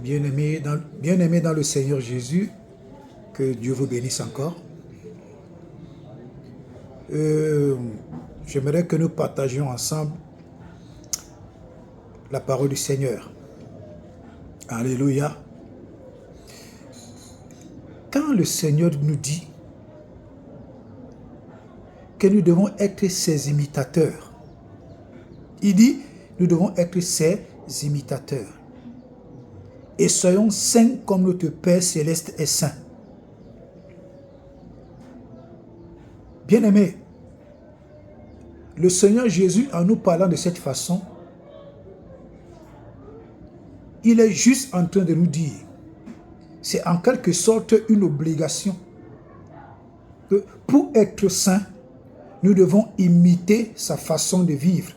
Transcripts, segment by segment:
Bien-aimés dans le Seigneur Jésus, que Dieu vous bénisse encore. J'aimerais que nous partagions ensemble la parole du Seigneur. Alléluia. Quand le Seigneur nous dit que nous devons être ses imitateurs, il dit, nous devons être ses imitateurs. Et soyons saints comme notre Père Céleste est saint. Bien-aimés, le Seigneur Jésus, en nous parlant de cette façon, il est juste en train de nous dire, c'est en quelque sorte une obligation, que pour être saints, nous devons imiter sa façon de vivre.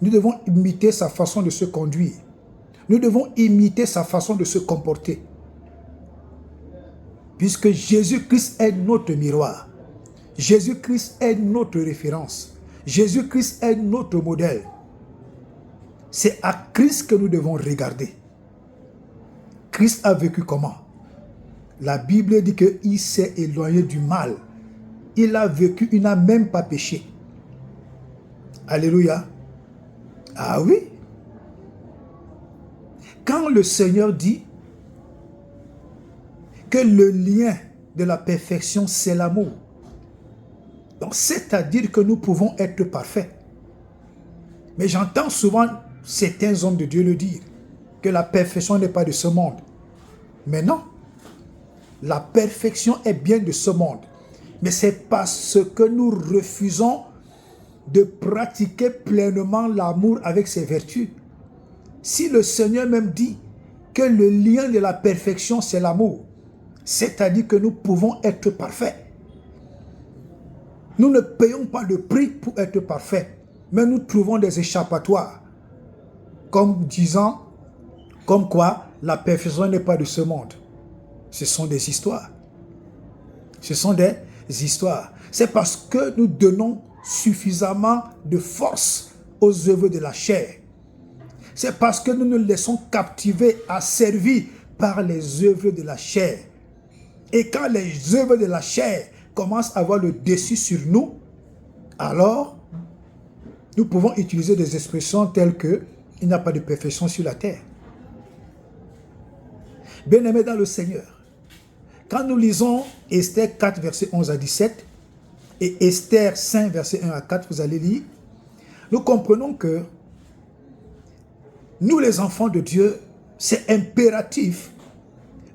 Nous devons imiter sa façon de se conduire. Nous devons imiter sa façon de se comporter. Puisque Jésus-Christ est notre miroir. Jésus-Christ est notre référence. Jésus-Christ est notre modèle. C'est à Christ que nous devons regarder. Christ a vécu comment? La Bible dit qu'il s'est éloigné du mal. Il a vécu, il n'a même pas péché. Alléluia. Ah oui. Quand le Seigneur dit que le lien de la perfection, c'est l'amour. Donc, c'est-à-dire que nous pouvons être parfaits. Mais j'entends souvent certains hommes de Dieu le dire, que la perfection n'est pas de ce monde. Mais non, la perfection est bien de ce monde. Mais c'est parce que nous refusons de pratiquer pleinement l'amour avec ses vertus. Si le Seigneur même dit que le lien de la perfection, c'est l'amour, c'est-à-dire que nous pouvons être parfaits. Nous ne payons pas le prix pour être parfaits, mais nous trouvons des échappatoires, comme disant, comme quoi la perfection n'est pas de ce monde. Ce sont des histoires. Ce sont des histoires. C'est parce que nous donnons suffisamment de force aux œuvres de la chair. C'est parce que nous nous laissons captiver, asservir par les œuvres de la chair. Et quand les œuvres de la chair commencent à avoir le dessus sur nous, alors nous pouvons utiliser des expressions telles que « il n'y a pas de perfection sur la terre ». Bien-aimés dans le Seigneur, quand nous lisons Esther 4, versets 11 à 17, et Esther 5, versets 1 à 4, vous allez lire, nous comprenons que nous, les enfants de Dieu, c'est impératif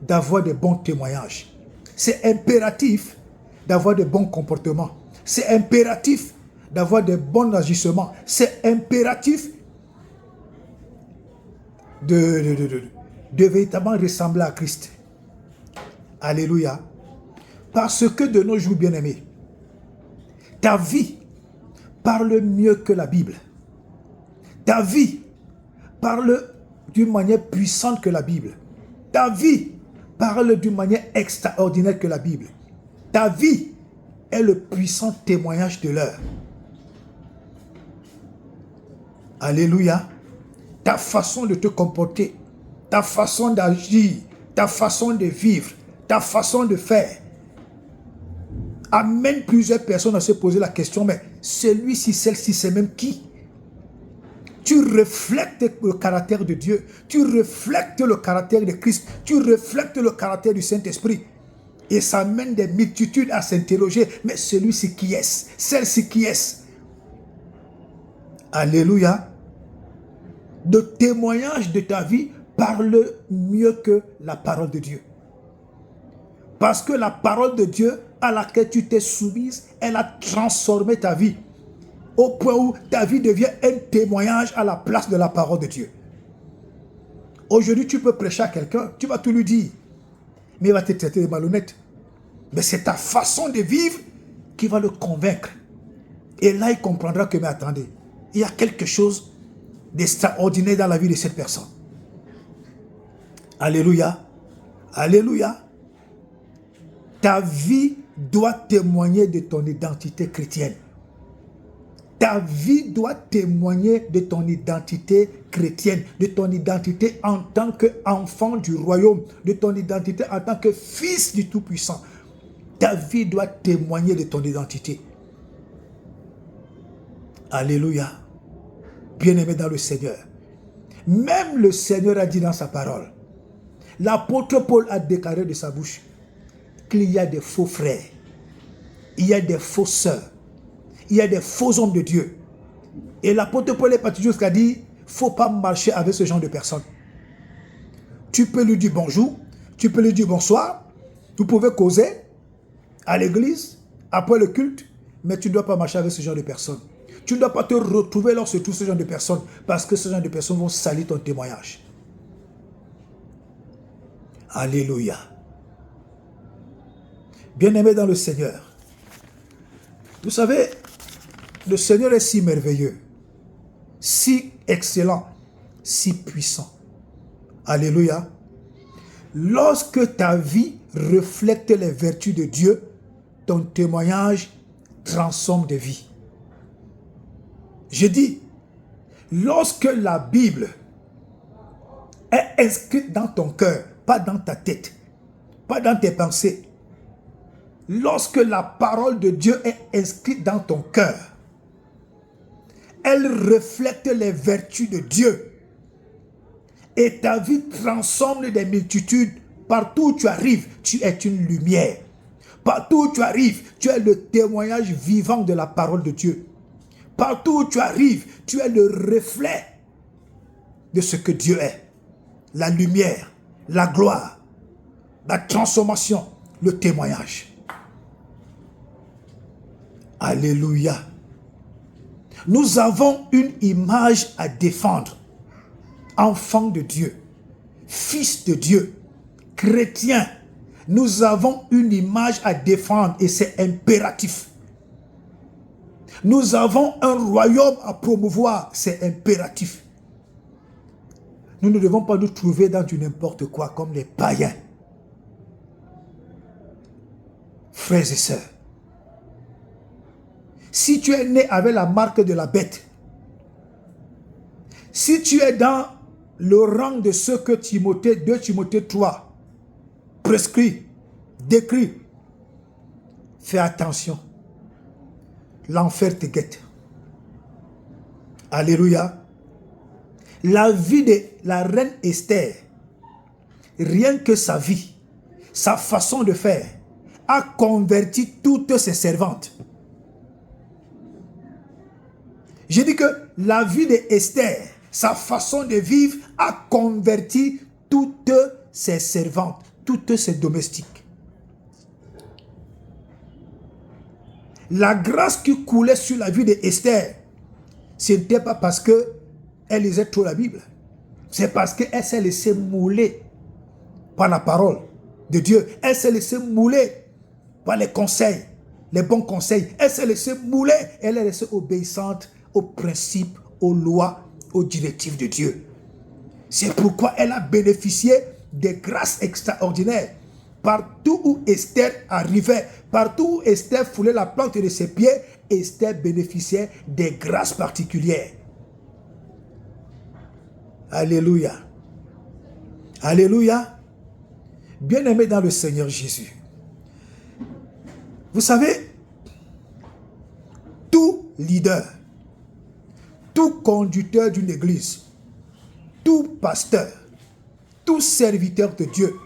d'avoir de bons témoignages. C'est impératif d'avoir de bons comportements. C'est impératif d'avoir de bons agissements. C'est impératif de véritablement ressembler à Christ. Alléluia. Parce que de nos jours, bien-aimés, ta vie parle mieux que la Bible. Ta vie parle d'une manière puissante que la Bible. Ta vie parle d'une manière extraordinaire que la Bible. Ta vie est le puissant témoignage de l'heure. Alléluia. Ta façon de te comporter, ta façon d'agir, ta façon de vivre, ta façon de faire amène plusieurs personnes à se poser la question, mais celui-ci, celle-ci, c'est même qui? Tu reflètes le caractère de Dieu, tu reflètes le caractère de Christ, tu reflètes le caractère du Saint-Esprit. Et ça amène des multitudes à s'interroger, mais celui-ci qui est-ce? Celle-ci qui est-ce? Alléluia. Le témoignage de ta vie parle mieux que la parole de Dieu. Parce que la parole de Dieu à laquelle tu t'es soumise, elle a transformé ta vie. Au point où ta vie devient un témoignage à la place de la parole de Dieu. Aujourd'hui, tu peux prêcher à quelqu'un, tu vas tout lui dire. Mais il va te traiter de malhonnête. Mais c'est ta façon de vivre qui va le convaincre. Et là, il comprendra que, mais attendez, il y a quelque chose d'extraordinaire dans la vie de cette personne. Alléluia. Alléluia. Ta vie doit témoigner de ton identité chrétienne. Ta vie doit témoigner de ton identité chrétienne, de ton identité en tant qu'enfant du royaume, de ton identité en tant que fils du Tout-Puissant. Ta vie doit témoigner de ton identité. Alléluia. Bien-aimé dans le Seigneur. Même le Seigneur a dit dans sa parole, l'apôtre Paul a déclaré de sa bouche qu'il y a des faux frères, il y a des faux sœurs, il y a des faux hommes de Dieu. Et l'apôtre Paul est parti jusqu'à dire, il ne faut pas marcher avec ce genre de personnes. Tu peux lui dire bonjour, tu peux lui dire bonsoir, vous pouvez causer à l'église, après le culte, mais tu ne dois pas marcher avec ce genre de personnes. Tu ne dois pas te retrouver lorsque tout ce genre de personnes, parce que ce genre de personnes vont salir ton témoignage. Alléluia. Bien-aimé dans le Seigneur, vous savez, le Seigneur est si merveilleux, si excellent, si puissant. Alléluia. Lorsque ta vie reflète les vertus de Dieu, ton témoignage transforme des vies. Je dis, lorsque la Bible est inscrite dans ton cœur, pas dans ta tête, pas dans tes pensées, lorsque la parole de Dieu est inscrite dans ton cœur, elle reflète les vertus de Dieu. Et ta vie transforme des multitudes. Partout où tu arrives, tu es une lumière. Partout où tu arrives, tu es le témoignage vivant de la parole de Dieu. Partout où tu arrives, tu es le reflet de ce que Dieu est. La lumière, la gloire, la transformation, le témoignage. Alléluia. Nous avons une image à défendre. Enfant de Dieu, fils de Dieu, chrétien, nous avons une image à défendre et c'est impératif. Nous avons un royaume à promouvoir, c'est impératif. Nous ne devons pas nous trouver dans du n'importe quoi comme les païens. Frères et sœurs, si tu es né avec la marque de la bête, si tu es dans le rang de ce que 2 Timothée 3 prescrit, décrit, fais attention. L'enfer te guette. Alléluia. La vie de la reine Esther, rien que sa vie, sa façon de faire, a converti toutes ses servantes. J'ai dit que la vie d'Esther, sa façon de vivre, a converti toutes ses servantes, toutes ses domestiques. La grâce qui coulait sur la vie d'Esther, ce n'était pas parce qu'elle lisait trop la Bible. C'est parce qu'elle s'est laissée mouler par la parole de Dieu. Elle s'est laissée mouler par les conseils, les bons conseils. Elle s'est laissée mouler. Elle est restée obéissante aux principes, aux lois, aux directives de Dieu. C'est pourquoi elle a bénéficié des grâces extraordinaires. Partout où Esther arrivait, partout où Esther foulait la plante de ses pieds, Esther bénéficiait des grâces particulières. Alléluia. Alléluia. Bien-aimé dans le Seigneur Jésus. Vous savez, tout leader, tout conducteur d'une église, tout pasteur, tout serviteur de Dieu,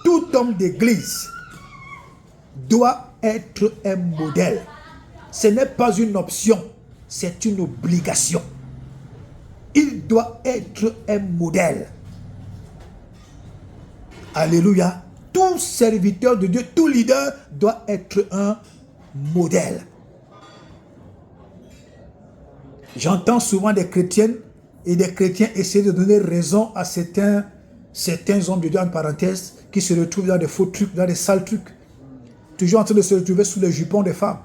tout homme d'église doit être un modèle. Ce n'est pas une option, c'est une obligation. Il doit être un modèle. Alléluia. Tout serviteur de Dieu, tout leader doit être un modèle. J'entends souvent des chrétiennes et des chrétiens essayer de donner raison à certains hommes de Dieu, en parenthèse, qui se retrouvent dans des faux trucs, dans des sales trucs. Toujours en train de se retrouver sous les jupons des femmes.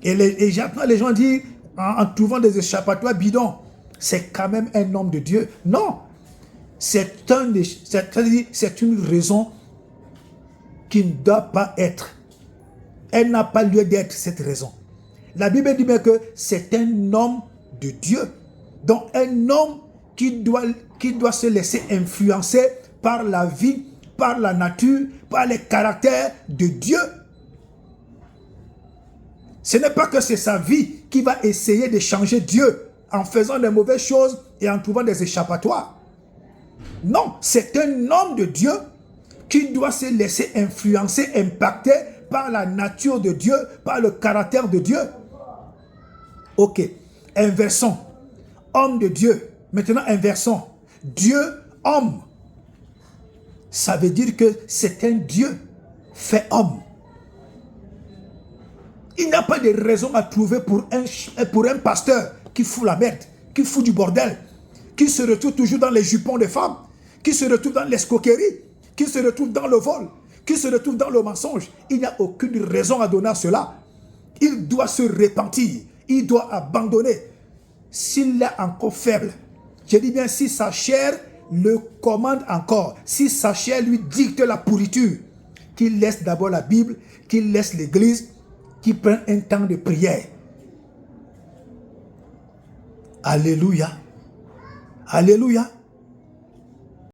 Et j'entends les gens dire, en trouvant des échappatoires bidons, c'est quand même un homme de Dieu. Non, c'est une raison qui ne doit pas être. Elle n'a pas lieu d'être, cette raison. La Bible dit bien que c'est un homme de Dieu. Donc un homme qui doit se laisser influencer par la vie, par la nature, par les caractères de Dieu. Ce n'est pas que c'est sa vie qui va essayer de changer Dieu en faisant des mauvaises choses et en trouvant des échappatoires. Non, c'est un homme de Dieu qui doit se laisser influencer, impacter par la nature de Dieu, par le caractère de Dieu. Ok, inversons. Homme de Dieu. Maintenant, inversons. Dieu, homme. Ça veut dire que c'est un Dieu fait homme. Il n'y a pas de raison à trouver pour un pasteur qui fout la merde, qui fout du bordel, qui se retrouve toujours dans les jupons des femmes, qui se retrouve dans l'escroquerie, qui se retrouve dans le vol, qui se retrouve dans le mensonge. Il n'y a aucune raison à donner à cela. Il doit se repentir, il doit abandonner. S'il est encore faible, je dis bien si sa chair le commande encore, si sa chair lui dicte la pourriture, qu'il laisse d'abord la Bible, qu'il laisse l'église, qu'il prenne un temps de prière. Alléluia. Alléluia.